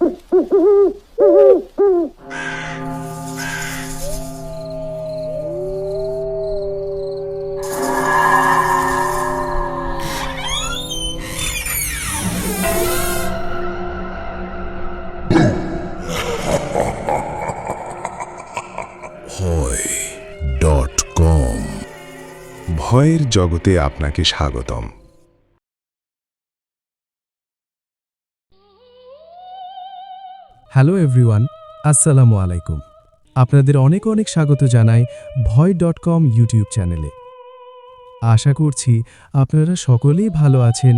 ভয়.com ভয়ের জগতে আপনাকে স্বাগতম। হ্যালো এভরিওয়ান, আসসালামু আলাইকুম। আপনাদের অনেক অনেক স্বাগত জানাই ভয়.com ইউটিউব চ্যানেলে। আশা করছি আপনারা সকলেই ভালো আছেন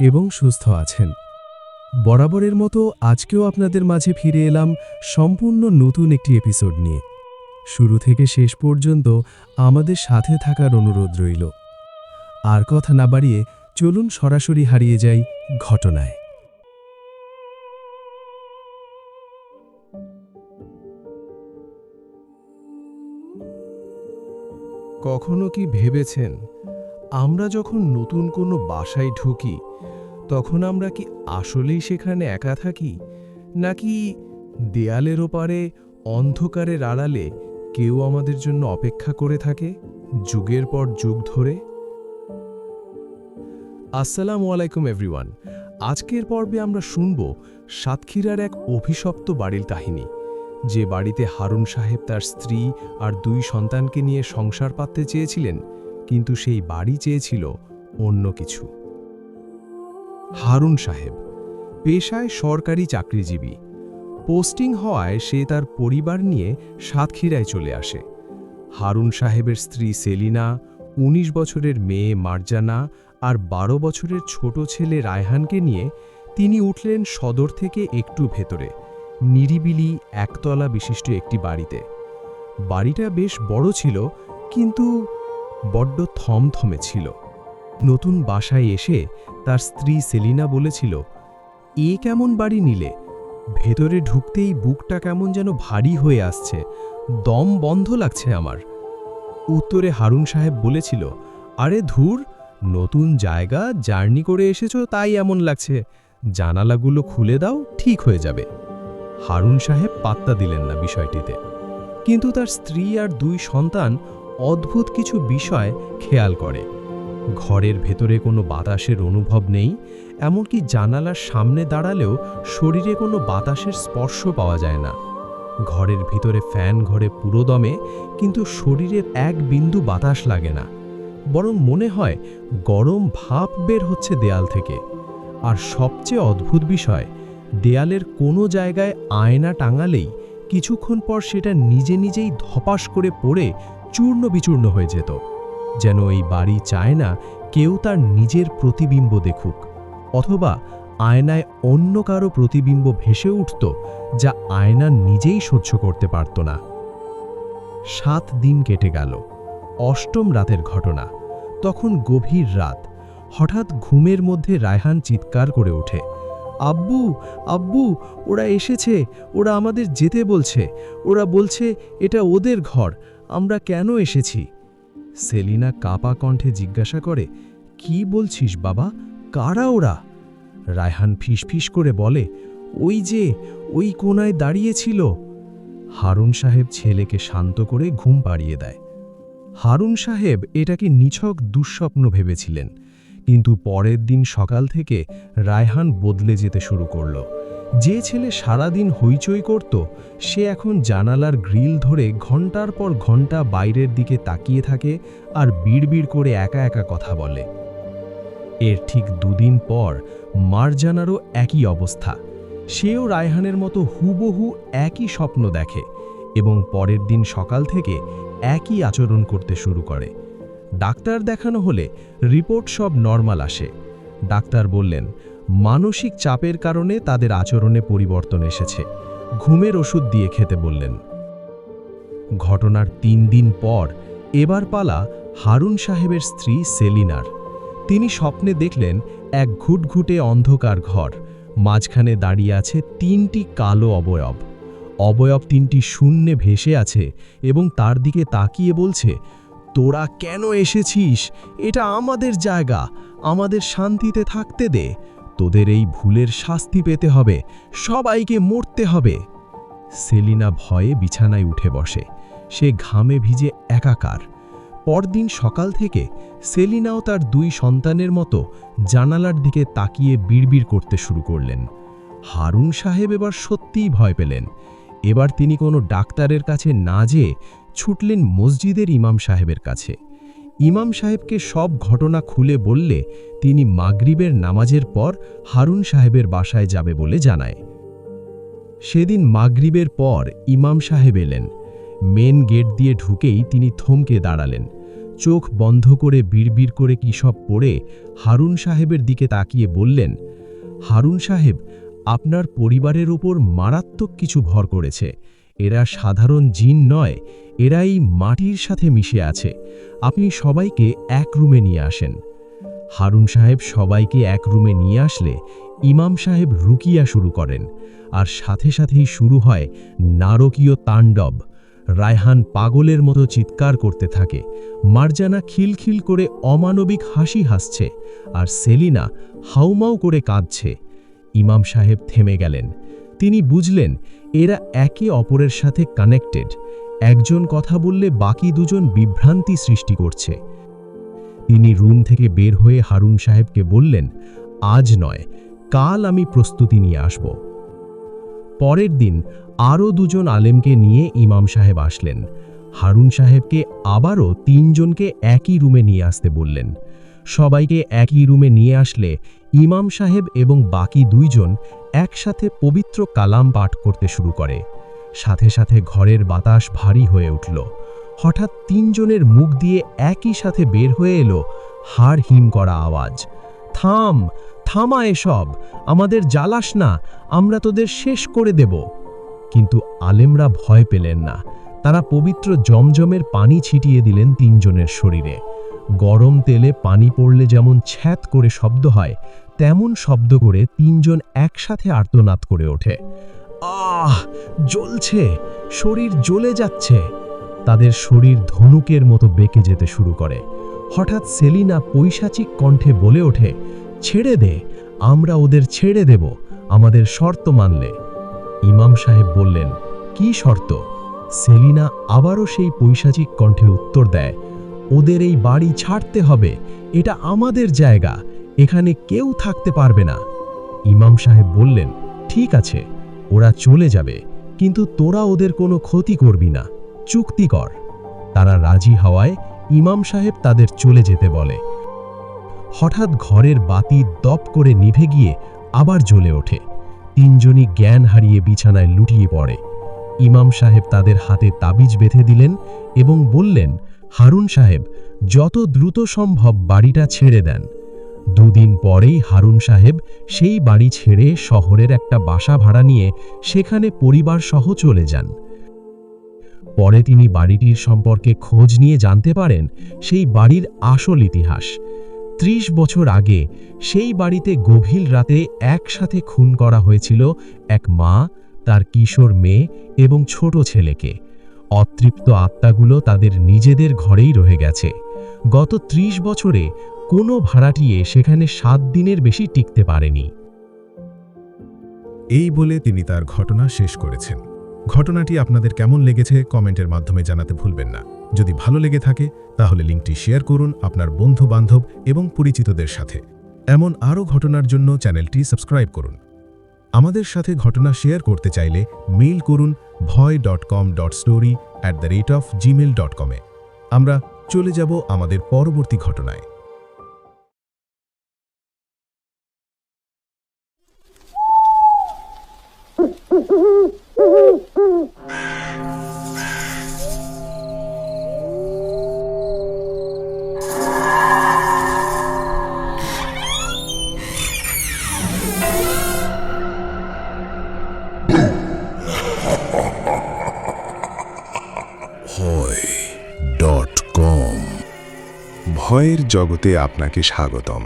এবং সুস্থ আছেন। বরাবরের মতো আজকেও আপনাদের মাঝে ফিরে এলাম সম্পূর্ণ নতুন একটি এপিসোড নিয়ে। শুরু থেকে শেষ পর্যন্ত আমাদের সাথে থাকার অনুরোধ রইল। আর কথা না বাড়িয়ে চলুন সরাসরি হারিয়ে যাই ঘটনায়। কখনো কি ভেবেছেন, আমরা যখন নতুন কোনো বাসায় ঢুকি তখন আমরা কি আসলেই সেখানে একা থাকি, নাকি দেয়ালের ওপারে অন্ধকারের আড়ালে কেউ আমাদের জন্য অপেক্ষা করে থাকে যুগের পর যুগ ধরে? আসসালামু আলাইকুম এভরিওয়ান। আজকের পর্বে আমরা শুনব সাতক্ষীরার এক অভিশপ্ত বাড়ির কাহিনী, যে বাড়িতে হারুন সাহেব তার স্ত্রী আর 2 সন্তানকে নিয়ে সংসার পাততে চেয়েছিলেন, কিন্তু সেই বাড়ি চেয়েছিল অন্য কিছু। হারুন সাহেব পেশায় সরকারি চাকরিজীবী। পোস্টিং হওয়ায় সে তার পরিবার নিয়ে সাতক্ষীরায় চলে আসে। হারুন সাহেবের স্ত্রী সেলিনা, 19 বছরের মেয়ে মার্জানা আর 12 বছরের ছোট ছেলে রায়হানকে নিয়ে তিনি উঠলেন সদর থেকে একটু ভেতরে, নিরিবিলি একতলা বিশিষ্ট একটি বাড়িতে। বাড়িটা বেশ বড় ছিল, কিন্তু বড্ড থমথমে ছিল। নতুন বাসায় এসে তার স্ত্রী সেলিনা বলেছিল, এ কেমন বাড়ি নিলে? ভেতরে ঢুকতেই বুকটা কেমন যেন ভারী হয়ে আসছে, দম বন্ধ লাগছে আমার। উত্তরে হারুন সাহেব বলেছিল, আরে ধুর, নতুন জায়গা, জার্নি করে এসেছো তাই এমন লাগছে, জানালাগুলো খুলে দাও, ঠিক হয়ে যাবে। হারুন সাহেব পাত্তা দিলেন না বিষয়টিতে, কিন্তু তার স্ত্রী আর 2 সন্তান অদ্ভুত কিছু বিষয় খেয়াল করে। ঘরের ভেতরে কোনো বাতাসের অনুভব নেই, এমনকি জানালার সামনে দাঁড়ালেও শরীরে কোনো বাতাসের স্পর্শ পাওয়া যায় না। ঘরের ভিতরে ফ্যান ঘরে পুরোদমে, কিন্তু শরীরে এক বিন্দু বাতাস লাগে না, বরং মনে হয় গরম ভাপ বের হচ্ছে দেয়াল থেকে। আর সবচেয়ে অদ্ভুত বিষয়, দেয়ালের কোনো জায়গায় আয়না টাঙালেই কিছুক্ষণ পর সেটা নিজে নিজেই ধপাস করে পড়ে চূর্ণ বিচূর্ণ হয়ে যেত, যেন এই বাড়ি চায় না কেউ তার নিজের প্রতিবিম্ব দেখুক, অথবা আয়নায় অন্য কারো প্রতিবিম্ব ভেসে উঠত, যা আয়না নিজেই সহ্য করতে পারত না। 7 দিন কেটে গেল। 8ম রাতের ঘটনা। তখন গভীর রাত। হঠাৎ ঘুমের মধ্যে রায়হান চিৎকার করে ওঠে, আব্বু, আব্বু, ওরা এসেছে, ওরা আমাদের যেতে বলছে, ওরা বলছে এটা ওদের ঘর, আমরা কেন এসেছি? সেলিনা কাপা কণ্ঠে জিজ্ঞাসা করে, কি বলছিস বাবা, কারা ওরা? রায়হান ফিসফিস করে বলে, ওই যে ওই কোনায় দাঁড়িয়েছিল। হারুন সাহেব ছেলেকে শান্ত করে ঘুম পাড়িয়ে দেয়। হারুন সাহেব এটাকে নিছক দুঃস্বপ্ন ভেবেছিলেন, কিন্তু পরের দিন সকাল থেকে রায়হান বদলে যেতে শুরু করল। যে ছেলে সারাদিন হইচই করত, সে এখন জানালার গ্রিল ধরে ঘন্টার পর ঘন্টা বাইরের দিকে তাকিয়ে থাকে আর বিড়বিড় করে একা একা কথা বলে। এর ঠিক 2 দিন পর মার্জানারও একই অবস্থা। সেও রায়হানের মতো হুবহু একই স্বপ্ন দেখে এবং পরের দিন সকাল থেকে একই আচরণ করতে শুরু করে। ডাক্তার দেখানো হলে রিপোর্ট সব নরমাল আসে। ডাক্তার বললেন, মানসিক চাপের কারণে তাদের আচরণে পরিবর্তন এসেছে, ঘুমের ওষুধ দিয়ে খেতে বললেন। ঘটনার 3 দিন পর এবার পালা হারুন সাহেবের স্ত্রী সেলিনার। তিনি স্বপ্নে দেখলেন এক ঘুটঘুটে অন্ধকার ঘর, মাঝখানে দাঁড়িয়ে আছে 3টি কালো অবয়ব। অবয়ব 3টি শূন্যে ভেসে আছে এবং তার দিকে তাকিয়ে বলছে, তোরা কেন এসেছিস? এটা আমাদের জায়গা, আমাদের শান্তিতে থাকতে দে। তোদের এই ভুলের শাস্তি পেতে হবে, সবাইকে মরতে হবে। সেলিনা ভয়ে বিছানায় উঠে বসে। সে ঘামে ভিজে একাকার। পরদিন সকাল থেকে সেলিনাও তার 2 সন্তানের মতো জানালার দিকে তাকিয়ে বিড়বিড় করতে শুরু করলেন। হারুন সাহেব এবার সত্যিই ভয় পেলেন। এবার তিনি কোনো ডাক্তারের কাছে না যেয়ে ছুটলেন মসজিদের ইমাম সাহেবের কাছে। ইমাম সাহেবকে সব ঘটনা খুলে বললে তিনি মাগরিবের নামাজের পর হারুন সাহেবের বাসায় যাবে বলে জানায়। সেদিন মাগরিবের পর ইমাম সাহেব এলেন। মেন গেট দিয়ে ঢুকেই তিনি থমকে দাঁড়ালেন। চোখ বন্ধ করে বিড়বিড় করে কী সব পড়ে হারুন সাহেবের দিকে তাকিয়ে বললেন, হারুন সাহেব, আপনার পরিবারের ওপর মারাত্মক কিছু ভর করেছে। এরা সাধারণ জিন নয়, এরা এই মাটির সাথে মিশে আছে। আপনি সবাইকে এক রুমে নিয়ে আসেন। হারুন সাহেব সবাইকে এক রুমে নিয়ে আসলে ইমাম সাহেব রুকিয়া শুরু করেন, আর সাথে সাথেই শুরু হয় নারকীয় তাণ্ডব। রায়হান পাগলের মতো চিৎকার করতে থাকে, মার্জানা খিলখিল করে অমানবিক হাসি হাসছে, আর সেলিনা হাউমাউ করে কাঁদছে। ইমাম সাহেব থেমে গেলেন। তিনি বুঝলেন এরা একে অপরের সাথে কানেক্টেড। একজন কথা বললে বাকি দুজন বিভ্রান্তি সৃষ্টি করছে। তিনি রুম থেকে বের হয়ে হারুন সাহেবকে বললেন, আজ নয়, কাল আমি প্রস্তুতি নিয়ে আসব। পরের দিন আরও 2 জন আলেমকে নিয়ে ইমাম সাহেব আসলেন। হারুন সাহেবকে আবারও 3 জনকে একই রুমে নিয়ে আসতে বললেন। সবাইকে একই রুমে নিয়ে আসলে ইমাম সাহেব এবং বাকি 2 জন একসাথে পবিত্র কালাম পাঠ করতে শুরু করে। সাথে সাথে ঘরের বাতাস ভারী হয়ে উঠল। হঠাৎ 3 জনের মুখ দিয়ে একই সাথে বের হয়ে এলো হাড় হিম করা আওয়াজ, থাম, থামা এসব, আমাদের জ্বালাস না, আমরা তোদের শেষ করে দেব। কিন্তু আলেমরা ভয় পেলেন না। তারা পবিত্র জমজমের পানি ছিটিয়ে দিলেন 3 জনের শরীরে। গরম তেলে পানি পড়লে যেমন ছ্যাত করে শব্দ হয়, তেমন শব্দ করে 3 জন একসাথে আর্তনাদ করে ওঠে। আহ, জ্বলছে, শরীর জ্বলে যাচ্ছে। তাদের শরীর ধনুকের মতো বেঁকে যেতে শুরু করে। হঠাৎ সেলিনা পৈশাচিক কণ্ঠে বলে ওঠে, ছেড়ে দে, আমরা ওদের ছেড়ে দেব, আমাদের শর্ত মানলে। ইমাম সাহেব বললেন, কি শর্ত? সেলিনা আবারও সেই পৈশাচিক কণ্ঠে উত্তর দেয়, ওদের এই বাড়ি ছাড়তে হবে, এটা আমাদের জায়গা, এখানে কেউ থাকতে পারবে না। ইমাম সাহেব বললেন, ঠিক আছে, ওরা চলে যাবে, কিন্তু তোরা ওদের কোনো ক্ষতি করবি না, চুক্তি কর। তারা রাজি হওয়ায় ইমাম সাহেব তাদের চলে যেতে বলে। হঠাৎ ঘরের বাতি দপ করে নিভে গিয়ে আবার জ্বলে ওঠে। 3 জনই জ্ঞান হারিয়ে বিছানায় লুটিয়ে পড়ে। ইমাম সাহেব তাদের হাতে তাবিজ বেঁধে দিলেন এবং বললেন, হারুন সাহেব, যত দ্রুত সম্ভব বাড়িটা ছেড়ে দেন। 2 দিন পরেই হারুন সাহেব সেই বাড়ি ছেড়ে শহরের একটা বাসা ভাড়া নিয়ে সেখানে পরিবার সহ চলে যান। পরে তিনি বাড়িটির সম্পর্কে খোঁজ নিয়ে জানতে পারেন সেই বাড়ির আসল ইতিহাস। 30 বছর আগে সেই বাড়িতে গভীর রাতে একসাথে খুন করা হয়েছিল এক মা, তার কিশোর মেয়ে এবং ছোট ছেলেকে। অতৃপ্ত আত্মাগুলো তাদের নিজেদের ঘরেই রয়ে গেছে। গত 30 বছরে কোনো ভাড়াটিয়ে সেখানে 7 দিনের বেশি টিকতে পারেনি। এই বলে তিনি তার ঘটনা শেষ করেছেন। ঘটনাটি আপনাদের কেমন লেগেছে কমেন্টের মাধ্যমে জানাতে ভুলবেন না। যদি ভালো লেগে থাকে তাহলে লিঙ্কটি শেয়ার করুন আপনার বন্ধু বান্ধব এবং পরিচিতদের সাথে। এমন আরও ঘটনার জন্য চ্যানেলটি সাবস্ক্রাইব করুন। আমাদের সাথে ঘটনা শেয়ার করতে চাইলে মেইল করুন bhoy.com.story@gmail.com এ। আমরা চলে যাব আমাদের পরবর্তী ঘটনায়। ভয়.com ভয়ের জগতে আপনাকে স্বাগতম।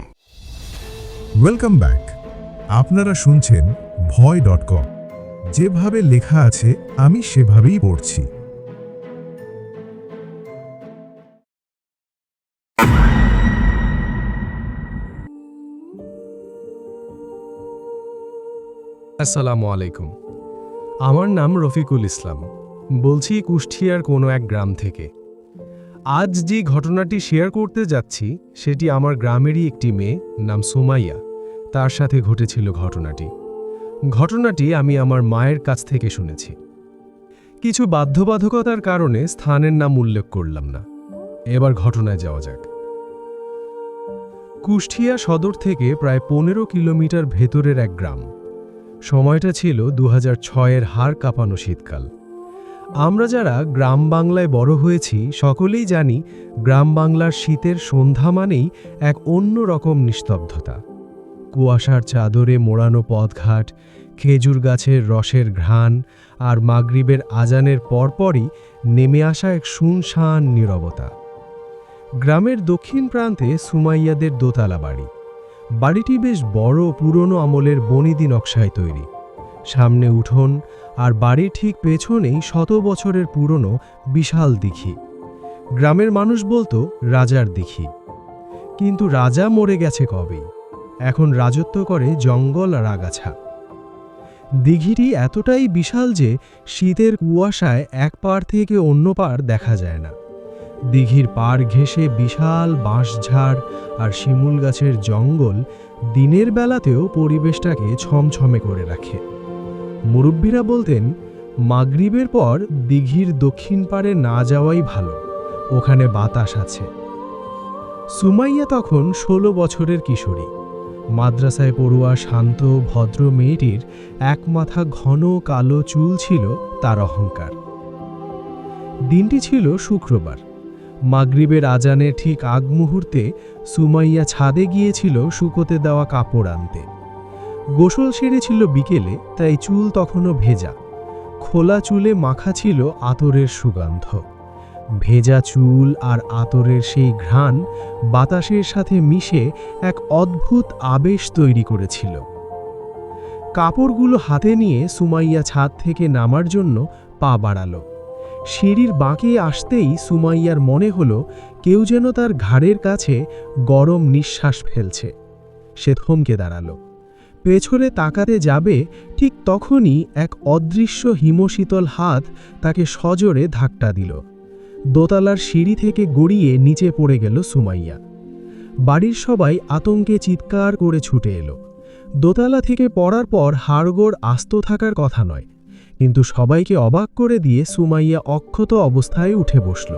Welcome back. আপনারা শুনছেন ভয়.com। যেভাবে লেখা আছে আমি সেভাবেই পড়ছি। আসসালামু আলাইকুম। আমার নাম রফিকুল ইসলাম, বলছি কুষ্টিয়ার কোনো এক গ্রাম থেকে। আজ যে ঘটনাটি শেয়ার করতে যাচ্ছি সেটি আমার গ্রামেরই একটি মেয়ে নাম সুমাইয়া, তার সাথে ঘটেছিল ঘটনাটি আমি আমার মায়ের কাছ থেকে শুনেছি। কিছু বাধ্যবাধকতার কারণে স্থানের নাম উল্লেখ করলাম না। এবার ঘটনায় যাওয়া যাক। কুষ্টিয়া সদর থেকে প্রায় 15 কিলোমিটার ভেতরের এক গ্রাম। সময়টা ছিল 2006-এর হাড় কাঁপানো শীতকাল। আমরা যারা গ্রাম বাংলায় বড় হয়েছি সকলেই জানি গ্রাম বাংলার শীতের সন্ধ্যা মানেই এক অন্য রকম নিস্তব্ধতা। কুয়াশার চাদরে মোড়ানো পথঘাট, খেজুর গাছের রসের ঘ্রাণ আর মাগরিবের আজানের পরপরই নেমে আসা এক শুনশান নীরবতা। গ্রামের দক্ষিণ প্রান্তে সুমাইয়াদের দোতলা বাড়ি। বাড়িটি বেশ বড়, পুরনো আমলের বনেদি নকশায় তৈরি। সামনে উঠোন আর বাড়ির ঠিক পেছনেই 100 বছরের পুরনো বিশাল দিঘি। গ্রামের মানুষ বলতো রাজার দিঘি, কিন্তু রাজা মরে গেছে কবেই। এখন রাজত্ব করে জঙ্গল আর আগাছা। দিঘিটি এতটাই বিশাল যে শীতের কুয়াশায় এক পাড় থেকে অন্য পাড় দেখা যায় না। দিঘির পাড় ঘেঁষে বিশাল বাঁশঝাড় আর শিমুল গাছের জঙ্গল দিনের বেলাতেও পরিবেশটাকে ছমছমে করে রাখে। মুরব্বীরা বলতেন মাগরিবের পর দিঘির দক্ষিণ পাড়ে না যাওয়াই ভালো, ওখানে বাতাস আছে। সুমাইয়া তখন 16 বছরের কিশোরী। মাদ্রাসায় পড়ুয়া শান্ত ভদ্র মেয়েটির এক মাথা ঘন কালো চুল ছিল তার অহংকার। দিনটি ছিল শুক্রবার। মাগরিবের আজানের ঠিক আগ মুহূর্তে সুমাইয়া ছাদে গিয়েছিল শুকোতে দেওয়া কাপড় আনতে। গোসল সেরেছিল বিকেলে, তাই চুল তখনও ভেজা। খোলা চুলে মাখা ছিল আতরের সুগন্ধ। ভেজা চুল আর আতরের সেই ঘ্রাণ বাতাসের সাথে মিশে এক অদ্ভুত আবেশ তৈরি করেছিল। কাপড়গুলো হাতে নিয়ে সুমাইয়া ছাদ থেকে নামার জন্য পা বাড়ালো। সিঁড়ির বাঁকে আসতেই সুমাইয়ার মনে হলো কেউ যেন তার ঘাড়ের কাছে গরম নিঃশ্বাস ফেলছে। সে থমকে দাঁড়ালো। পেছনে তাকাতে যাবে, ঠিক তখনই এক অদৃশ্য হিমশীতল হাত তাকে সজোরে ধাক্কা দিল। দোতলার সিঁড়ি থেকে গড়িয়ে নিচে পড়ে গেল সুমাইয়া। বাড়ির সবাই আতঙ্কে চিৎকার করে ছুটে এলো। দোতলা থেকে পড়ার পর হাড়গোড় আস্ত থাকার কথা নয়, কিন্তু সবাইকে অবাক করে দিয়ে সুমাইয়া অক্ষত অবস্থায় উঠে বসল।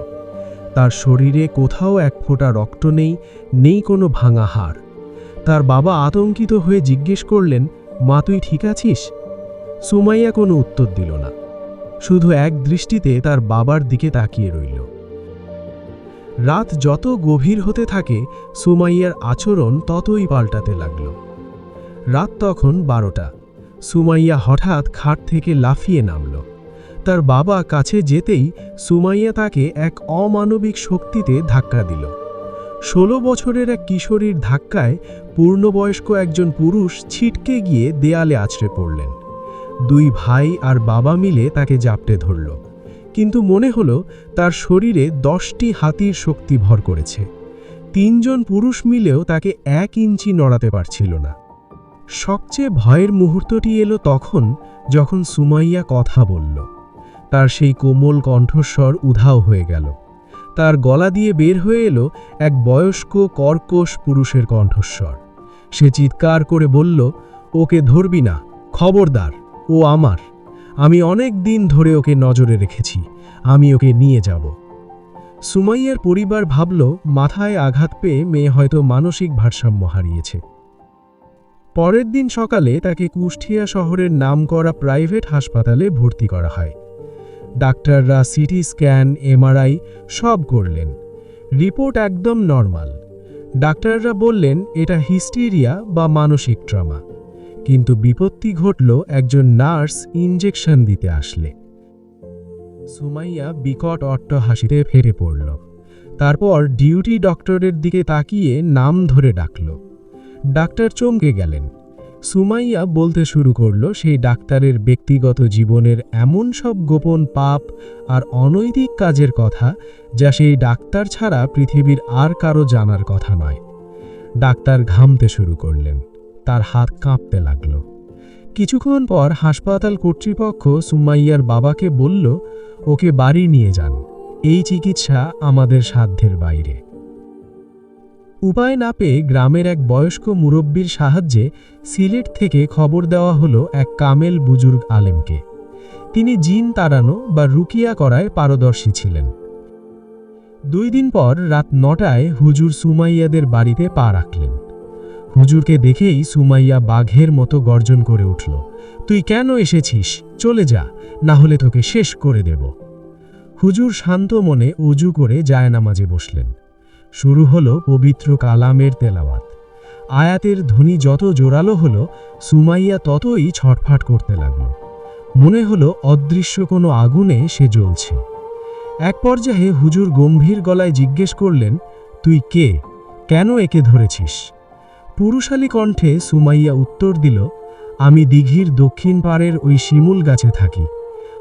তার শরীরে কোথাও এক ফোঁটা রক্ত নেই, নেই কোনো ভাঙা হাড়। তার বাবা আতঙ্কিত হয়ে জিজ্ঞেস করলেন, মা তুই ঠিক আছিস? সুমাইয়া কোনো উত্তর দিল না, শুধু এক দৃষ্টিতে তার বাবার দিকে তাকিয়ে রইল। রাত যত গভীর হতে থাকে সুমাইয়ার আচরণ ততই পাল্টাতে লাগল। রাত তখন 12টা। সুমাইয়া হঠাৎ খাট থেকে লাফিয়ে নামল। তার বাবা কাছে যেতেই সুমাইয়া তাকে এক অমানবিক শক্তিতে ধাক্কা দিল। 16 বছরের এক কিশোরীর ধাক্কায় পূর্ণবয়স্ক একজন পুরুষ ছিটকে গিয়ে দেয়ালে আছড়ে পড়লেন। 2 ভাই আর বাবা মিলে তাকে জাপটে ধরল, কিন্তু মনে হলো তার শরীরে 10টি হাতির শক্তি ভর করেছে। 3 জন পুরুষ মিলেও তাকে 1 ইঞ্চি নড়াতে পারছিল না। সবচেয়ে ভয়ের মুহূর্তটি এলো তখন যখন সুমাইয়া কথা বলল। তার সেই কোমল কণ্ঠস্বর উধাও হয়ে গেল। তার গলা দিয়ে বের হয়ে এলো এক বয়স্ক কর্কশ পুরুষের কণ্ঠস্বর। সে চিৎকার করে বলল, ওকে ধরবি না, খবরদার, ও আমার। আমি অনেক দিন ধরে ওকে নজরে রেখেছি, আমি ওকে নিয়ে যাব। সুমাইয়ার পরিবার ভাবল মাথায় আঘাত পেয়ে মেয়ে হয়তো মানসিক ভারসাম্য হারিয়েছে। পরের দিন সকালে তাকে কুষ্টিয়া শহরের নামকরা প্রাইভেট হাসপাতালে ভর্তি করা হয়। ডাক্তাররা সিটি স্ক্যান, এমআরআই সব করলেন। রিপোর্ট একদম নর্মাল। ডাক্তাররা বললেন এটা হিস্টেরিয়া বা মানসিক ট্রমা। কিন্তু বিপত্তি ঘটল একজন নার্স ইনজেকশন দিতে আসলে। সুমাইয়া বিকট অট্টহাসিতে ফেটে পড়ল। তারপর ডিউটি ডক্টরের দিকে তাকিয়ে নাম ধরে ডাকল। ডাক্তার চমকে গেলেন। সুমাইয়া বলতে শুরু করল সেই ডাক্তারের ব্যক্তিগত জীবনের এমন সব গোপন পাপ আর অনৈতিক কাজের কথা যা সেই ডাক্তার ছাড়া পৃথিবীর আর কারো জানার কথা নয়। ডাক্তার ঘামতে শুরু করলেন, তার হাত কাঁপতে লাগল। কিছুক্ষণ পর হাসপাতাল কর্তৃপক্ষ সুমাইয়ার বাবাকে বলল, ওকে বাড়ি নিয়ে যান, এই চিকিৎসা আমাদের সাধ্যের বাইরে। উপায় না পেয়ে গ্রামের এক বয়স্ক মুরব্বির সাহায্যে সিলেট থেকে খবর দেওয়া হলো এক কামেল বুজুর্গ আলেমকে। তিনি জিন তাড়ানো বা রুকিয়া করায় পারদর্শী ছিলেন। 2 দিন পর রাত 9টায় হুজুর সুমাইয়াদের বাড়িতে পা রাখলেন। হুজুরকে দেখেই সুমাইয়া বাঘের মতো গর্জন করে উঠল, তুই কেন এসেছিস? চলে যা, না হলে তোকে শেষ করে দেব। হুজুর শান্ত মনে অজু করে জায়নামাজে বসলেন। শুরু হলো পবিত্র কালামের তেলাওয়াত। আয়াতের ধ্বনি যত জোরালো হলো, সুমাইয়া ততই ছটফট করতে লাগল। মনে হলো অদৃশ্য কোনো আগুনে সে জ্বলছে। এক পর্যায়ে হুজুর গম্ভীর গলায় জিজ্ঞেস করলেন, তুই কে? কেন একে ধরেছিস? পুরুষালী কণ্ঠে সুমাইয়া উত্তর দিল, আমি দিঘির দক্ষিণ পাড়ের ওই শিমুল গাছে থাকি।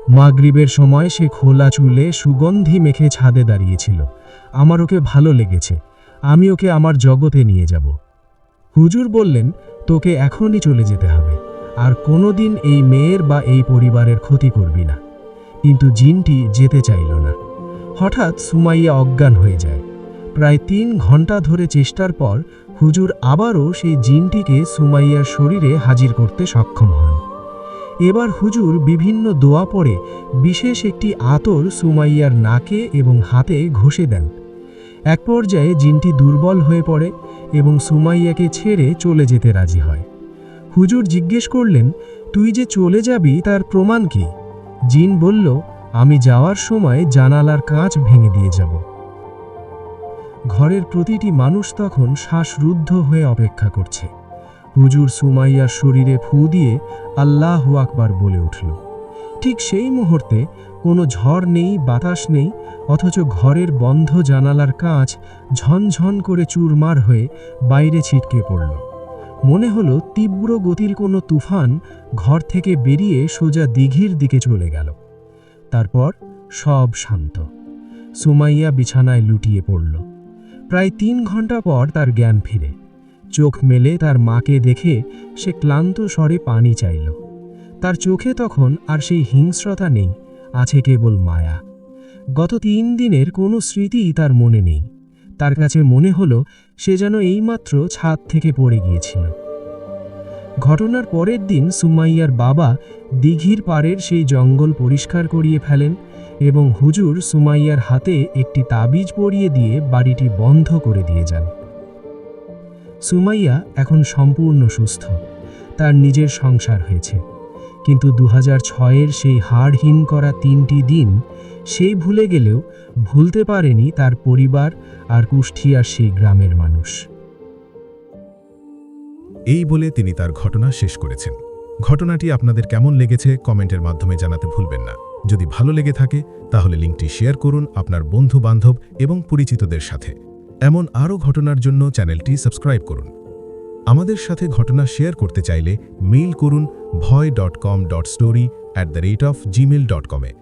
মাগরিবের সময় সে খোলা চুলে সুগন্ধি মেখে ছাদে দাঁড়িয়েছিল। আমার ওকে ভালো লেগেছে, আমি ওকে আমার জগতে নিয়ে যাব। হুজুর বললেন, তোকে এখনই চলে যেতে হবে, আর কোনোদিন এই মেয়ের বা এই পরিবারের ক্ষতি করবি না। কিন্তু জিনটি যেতে চাইল না। হঠাৎ সুমাইয়া অজ্ঞান হয়ে যায়। প্রায় 3 ঘন্টা ধরে চেষ্টার পর হুজুর আবারও সেই জিনটিকে সুমাইয়ার শরীরে হাজির করতে সক্ষম হন। এবার হুজুর বিভিন্ন দোয়া পড়ে বিশেষ একটি আতর সুমাইয়ার নাকে এবং হাতে ঘষে দেন। এক পর্যায়ে জিনটি দুর্বল হয়ে পড়ে এবং সুমাইয়াকে ছেড়ে চলে যেতে রাজি হয়। হুজুর জিজ্ঞেস করলেন, তুই যে চলে যাবি তার প্রমাণ কি? জিন বলল, আমি যাওয়ার সময় জানালার কাঁচ ভেঙে দিয়ে যাব। ঘরের প্রতিটি মানুষ তখন শ্বাসরুদ্ধ হয়ে অপেক্ষা করছে। হুজুর সুমাইয়ার শরীরে ফু দিয়ে আল্লাহু আকবার বলে উঠল। ঠিক সেই মুহূর্তে কোনো ঝড় নেই, বাতাস নেই, অথচ ঘরের বন্ধ জানালার কাঁচ ঝনঝন করে চুরমার হয়ে বাইরে ছিটকে পড়ল। মনে হলো তীব্র গতির কোনো তুফান ঘর থেকে বেরিয়ে সোজা দিঘির দিকে চলে গেল। তারপর সব শান্ত। সুমাইয়া বিছানায় লুটিয়ে পড়ল। প্রায় 3 ঘন্টা পর তার জ্ঞান ফিরে। চোখ মেলে তার মাকে দেখে সে ক্লান্ত স্বরে পানি চাইল। তার চোখে তখন আর সেই হিংস্রতা নেই, আছে কেবল মায়া। গত 3 দিনের কোনো স্মৃতিই তার মনে নেই। তার কাছে মনে হলো সে যেন এইমাত্র ছাদ থেকে পড়ে গিয়েছিল। ঘটনার পরের দিন সুমাইয়ার বাবা দিঘির পাড়ের সেই জঙ্গল পরিষ্কার করিয়ে ফেলেন এবং হুজুর সুমাইয়ার হাতে একটি তাবিজ পরিয়ে দিয়ে বাড়িটি বন্ধ করে দিয়ে যান। সুমাইয়া এখন সম্পূর্ণ সুস্থ, তার নিজের সংসার হয়েছে। কিন্তু 2006-এর সেই হাড়হীন করা 3টি দিন সেই ভুলে গেলেও ভুলতে পারেনি তার পরিবার আর কুষ্টিয়ার সেই গ্রামের মানুষ। এই বলে তিনি তার ঘটনা শেষ করেছেন। ঘটনাটি আপনাদের কেমন লেগেছে কমেন্টের মাধ্যমে জানাতে ভুলবেন না। যদি ভালো লেগে থাকে তাহলে লিঙ্কটি শেয়ার করুন আপনার বন্ধু-বান্ধব এবং পরিচিতদের সাথে। এমন আরও ঘটনার জন্য চ্যানেলটি সাবস্ক্রাইব করুন। আমাদের সাথে ঘটনা শেয়ার করতে চাইলে মেইল করুন bhoy.com.story@gmail.com-এ।